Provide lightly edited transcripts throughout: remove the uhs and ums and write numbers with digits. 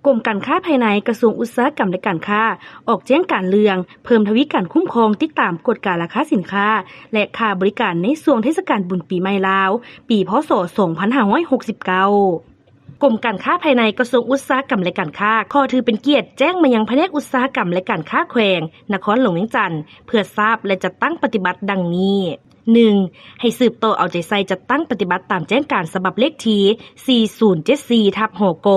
กรมการค้าภายในกระทรวงอุตสาหกรรมและการค้าออกแจ้งการเลืองเพิ่มทวีการคุ้มครองติดตามกฎการราคาสินค้าและค่าบริการในช่วงเทศกาลบุญปีใหม่ลาวปีพ.ศ. 2569กรมการค้าภายในกระทรวงอุตสาหกรรมและการค้าขอถือเป็นเกียรติแจ้งมายังแผนกอุตสาหกรรมและการค้าแขวงนครหลวงเวียงจันทน์เพื่อทราบและจัดตั้งปฏิบัติดังนี้ 1. ให้สืบต่อเอาใจใส่จัดตั้งปฏิบัติตามแจ้งการฉบับเลขที่4074/หก.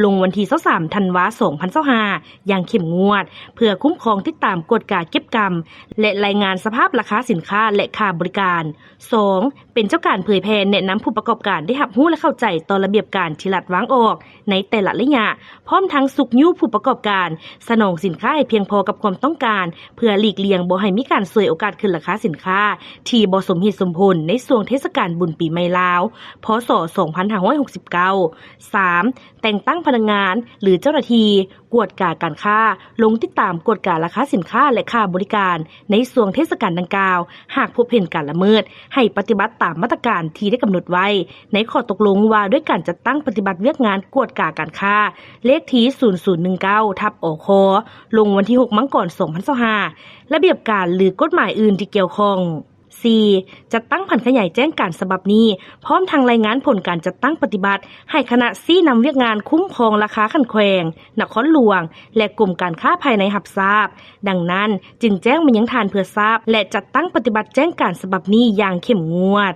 ลงวันที่23ธันวาคม2025อย่างเข้มงวดเพื่อคุ้มครองติดตามกฎการเก็บกำและรายงานสภาพราคาสินค้าและค่าบริการ 2. เป็นเจ้าการเผยแพร่แนะนำผู้ประกอบการได้รับรู้และเข้าใจต่อระเบียบการที่รัฐวางออกในแต่ละระยะพร้อมทั้งสุกยุผู้ประกอบการสนองสินค้าให้เพียงพอกับความต้องการเพื่อหลีกเลี่ยงบ่ให้มีการฉวยโอกาสขึ้นราคาสินค้าที่บ่สมเหตุสมผลในช่วงเทศกาลบุญปีใหม่ลาวพ.ศ. 2569 3. แต่งตั้งพนักงานหรือเจ้าหน้าที่กวดการค้าลงติดตามกฎการราคาสินค้าและค่าบริการในช่วงเทศกาลดังกล่าวหากพบเห็นการละเมิดให้ปฏิบัติตามมาตรการที่ได้กำหนดไว้ในข้อตกลงว่าด้วยการจัดตั้งปฏิบัติเวียกงานกวดการค้าเลขที่0019/อค.ลงวันที่6 มกราคม 2025ระเบียบการหรือกฎหมายอื่นที่เกี่ยวข้อง 4. จัดตั้งผันขยายแจ้งการฉบับนี้พร้อมทางรายงานผลการจัดตั้งปฏิบัติให้คณะซี่นำเวียกงานคุ้มครองราคาคันแขวงนครหลวงและกรมการค้าภายในรับทราบดังนั้นจึงแจ้งมายังทานเพื่อทราบและจัดตั้งปฏิบัติแจ้งการฉบับนี้อย่างเข้มงวด